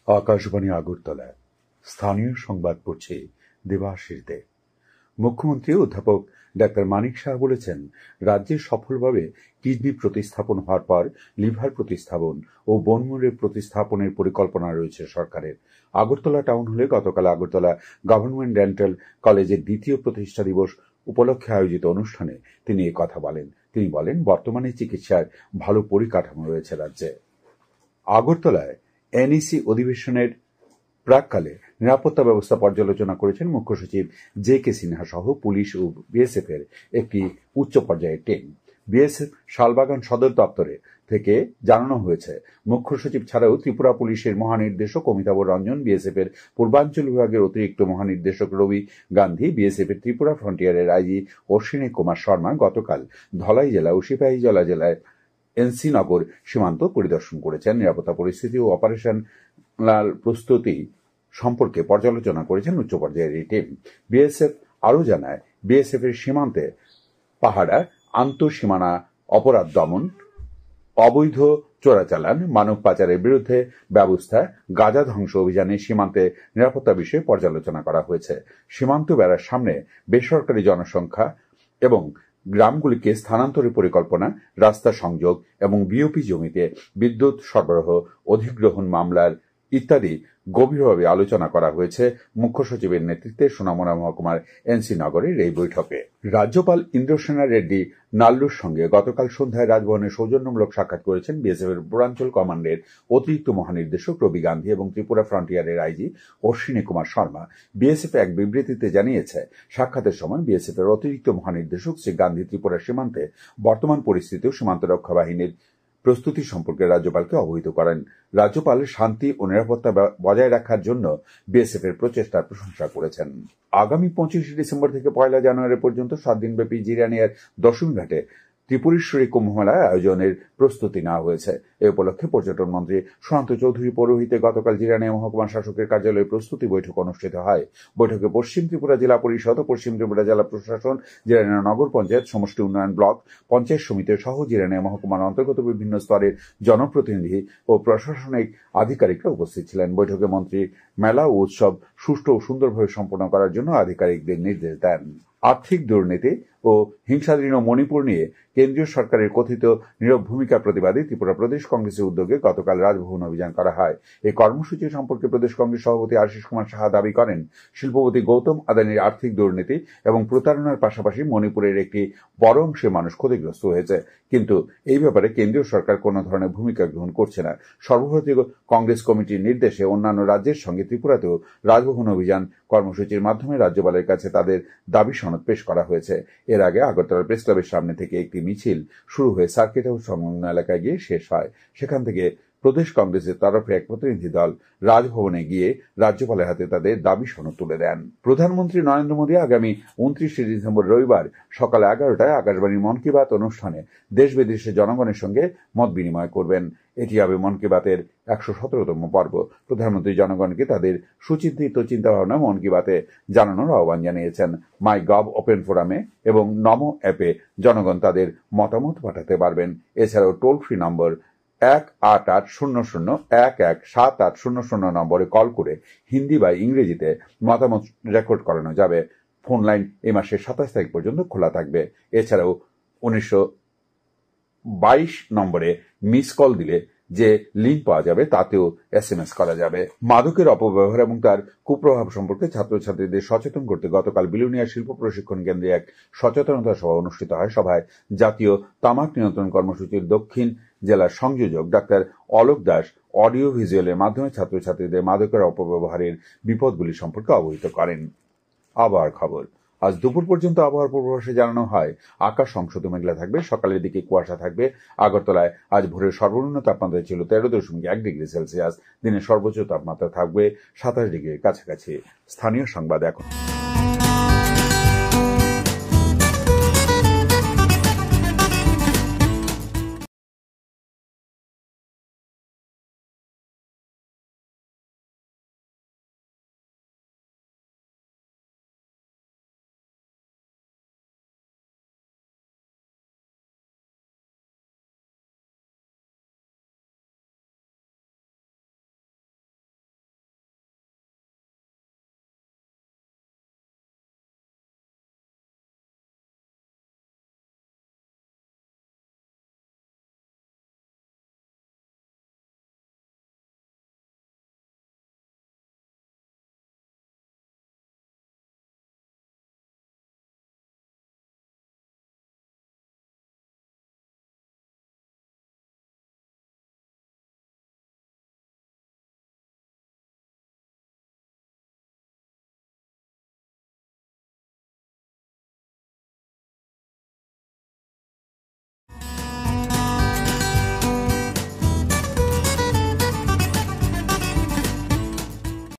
আকাশবাণী আগরতলা স্থানীয় সংবাদ পড়ছে দেবাশিস দে। মুখ্যমন্ত্রী অধ্যাপক ডাক্তার মানিক সাহা বলেছেন, রাজ্যে সফলভাবে কিডনি প্রতিস্থাপন হওয়ার পর লিভার প্রতিস্থাপন ও বনমূলের প্রতিস্থাপনের পরিকল্পনা রয়েছে সরকারের। আগরতলা টাউন হলে গতকাল আগরতলা গভর্নমেন্ট ডেন্টাল কলেজের দ্বিতীয় প্রতিষ্ঠা দিবস উপলক্ষে আয়োজিত অনুষ্ঠানে তিনি কথা বলেন। তিনি বলেন, বর্তমানে চিকিৎসার ভালো পরিকাঠামো রয়েছে রাজ্যে। আগরতলায় এনইসি অধিবেশনের প্রাককালে নিরাপত্তা ব্যবস্থা পর্যালোচনা করেছেন মুখ্য সচিব জে.কে. সিনহা সহ পুলিশ ও বিএসএফ এর একটি উচ্চ পর্যায়ের টিম। বিএসএফ শালবাগান সদর দপ্তরে থেকে জানানো হয়েছে, মুখ্য সচিব ছাড়াও ত্রিপুরা পুলিশের মহানির্দেশক অমিতাভ রঞ্জন, বিএসএফ এর পূর্বাঞ্চল বিভাগের অতিরিক্ত মহানির্দেশক রবি গান্ধী, বিএসএফ এর ত্রিপুরা ফ্রন্টিয়ারের আইজি অশ্বিনী কুমার শর্মা গতকাল ধলাই জেলা ও সিপাহীজলা জেলায় এনসি নগর সীমান্ত পরিদর্শন করেছেন। নিরাপত্তা পরিস্থিতি ও অপারেশনাল প্রস্তুতি সম্পর্কে পর্যালোচনা করেছেন উচ্চ পর্যায়ের এই টিম। বিএসএফ আরও জানায়, বিএসএফ এর সীমান্তে পাহারা, আন্তঃসীমানা অপরাধ দমন, অবৈধ চোরাচালান, মানব পাচারের বিরুদ্ধে ব্যবস্থা, গাঁজা ধ্বংস অভিযানে সীমান্তে নিরাপত্তা বিষয়ে পর্যালোচনা করা হয়েছে। সীমান্ত বেড়ার সামনে বেসরকারি জনসংখ্যা এবং গ্রামগুলিকে স্থানান্তরের পরিকল্পনা, রাস্তা সংযোগ এবং বিওপি জমিতে বিদ্যুৎ সরবরাহ অধিগ্রহণ মামলার ইত্যাদি গভীরভাবে আলোচনা করা হয়েছে মুখ্য সচিবের নেতৃত্বে সোনামুড়া মহকুমার এনসি নগরের এই বৈঠকে। রাজ্যপাল ইন্দ্রসেনা রেড্ডি নাল্লুর সঙ্গে গতকাল সন্ধ্যায় রাজভবনে সৌজন্যমূলক সাক্ষাৎ করেছেন বিএসএফ এর পূর্বাঞ্চল কমান্ডের অতিরিক্ত মহানির্দেশক রবি গান্ধী এবং ত্রিপুরা ফ্রন্টিয়ারের আইজি অশ্বিনী কুমার শর্মা। বিএসএফ এক বিবৃতিতে জানিয়েছে, সাক্ষাতের সময় বিএসএফ এর অতিরিক্ত মহানির্দেশক শ্রী গান্ধী ত্রিপুরা সীমান্তে বর্তমান পরিস্থিতি ও সীমান্ত রক্ষা বাহিনীর প্রস্তুতি সম্পর্কে রাজ্যপালকে অবহিত করেন। রাজ্যপাল শান্তি ও নিরাপত্তা বজায় রাখার জন্য বিএসএফ এর প্রচেষ্টার প্রশংসা করেছেন। আগামী 25 ডিসেম্বর থেকে 1 জানুয়ারি পর্যন্ত 7 দিনব্যাপী জিরানিয়ার দশমী ঘাটে ত্রিপুরেশ্বরী কুম্ভমেলার আয়োজনের প্রস্তুতি নেওয়া হয়েছে। এ উপলক্ষে পর্যটন মন্ত্রী সুশান্ত চৌধুরী পৌরোহিত্যে গতকাল জিরানিয়া মহকুমা শাসকের কার্যালয়ে প্রস্তুতি বৈঠক অনুষ্ঠিত হয়। বৈঠকে পশ্চিম ত্রিপুরা জেলা পরিষদ ও পশ্চিম ত্রিপুরা জেলা প্রশাসন, জিরানিয়া নগর পঞ্চায়েত, সমষ্টি উন্নয়ন ব্লক, পঞ্চায়েত সমিতি সহ জিরানিয়া মহকুমার অন্তর্গত বিভিন্ন স্তরের জনপ্রতিনিধি ও প্রশাসনিক আধিকারিকরা উপস্থিত ছিলেন। বৈঠকে মন্ত্রী মেলা ও উৎসব সুষ্ঠু ও সুন্দরভাবে সম্পন্ন করার জন্য আধিকারিকদের নির্দেশ দেন। আর্থিক দুর্নীতি ও হিংসাধীন মণিপুর নিয়ে কেন্দ্রীয় সরকারের কথিত নীরব ভূমিকা প্রতিবাদে ত্রিপুরা প্রদেশ কংগ্রেসের উদ্যোগে গতকাল রাজভবন অভিযান করা হয়। এই কর্মসূচি সম্পর্কে প্রদেশ কংগ্রেস সভাপতি আশিস কুমার সাহা দাবি করেন, শিল্পপতি গৌতম আদানির আর্থিক দুর্নীতি এবং প্রতারণার পাশাপাশি মণিপুরের একটি বড় অংশের মানুষ ক্ষতিগ্রস্ত হয়েছে, কিন্তু এই ব্যাপারে কেন্দ্রীয় সরকার কোনো ধরনের ভূমিকা গ্রহণ করছে না। সর্বভারতীয় কংগ্রেস কমিটির নির্দেশে অন্যান্য রাজ্যের সঙ্গে ত্রিপুরাতেও রাজভবন অভিযান কর্মসূচির মাধ্যমে রাজ্যপালের কাছে তাদের দাবি সনদ পেশ করা হয়েছে। এর আগে আগরতলা প্রেস ক্লাবের সামনে থেকে একটি মিছিল শুরু হয়ে সার্কিট হাউস সংলগ্ন এলাকায় গিয়ে শেষ হয়। সেখান থেকে প্রদেশ কংগ্রেসের তরফে এক প্রতিনিধি দল রাজভবনে গিয়ে রাজ্যপালের হাতে তাদের দাবি সনদ তুলে দেন। প্রধানমন্ত্রী নরেন্দ্র মোদী আগামী 29 ডিসেম্বর রবিবার সকাল 11টায় আকাশবাণী মন কি বাত অনুষ্ঠানে দেশ বিদেশের জনগণের সঙ্গে মত বিনিময় করবেন। এটি হবে মন কি বাতের 117তম পর্ব। প্রধানমন্ত্রী জনগণকে তাদের সুচিন্তিত চিন্তাভাবনা মন কি বাতে জানানোর আহ্বান জানিয়েছেন। মাই গভ ওপেন ফোরামে এবং নমো অ্যাপে জনগণ তাদের মতামত পাঠাতে পারবেন। এছাড়াও টোল ফ্রি নম্বর 18800117800 নম্বরে কল করে হিন্দি বা ইংরেজিতে মতামত রেকর্ড করানো যাবে। ফোন লাইন এই মাসের 27 তারিখ পর্যন্ত খোলা থাকবে। এছাড়াও 1922 নম্বরে মিস কল দিলে যে লিঙ্ক পাওয়া যাবে তাতেও SMS করা যাবে। মাদকের অপব্যবহার এবং তার কুপ্রভাব সম্পর্কে ছাত্রছাত্রীদের সচেতন করতে গতকাল বিলুনিয়া শিল্প প্রশিক্ষণ কেন্দ্রে এক সচেতনতা সভা অনুষ্ঠিত হয়। সভায় জাতীয় তামাক নিয়ন্ত্রণ কর্মসূচির দক্ষিণ জেলার সংযোজক ডাক্তার অলোক দাস অডিও ভিজুয়ালের মাধ্যমে ছাত্রছাত্রীদের মাদকের অপব্যবহারের বিপদগুলি সম্পর্কে অবহিত করেন। আবহাওয়ার খবর। আজ দুপুর পর্যন্ত আবহাওয়ার পূর্বাভাসে জানানো হয়, আকাশ অংশত মেঘলা থাকবে, সকালের দিকে কুয়াশা থাকবে। আগরতলায় আজ ভোরের সর্বনিম্ন তাপমাত্রা ছিল 13.1 ডিগ্রি সেলসিয়াস। দিনের সর্বোচ্চ তাপমাত্রা থাকবে 27 ডিগ্রির কাছাকাছি। স্থানীয় সংবাদ এখন।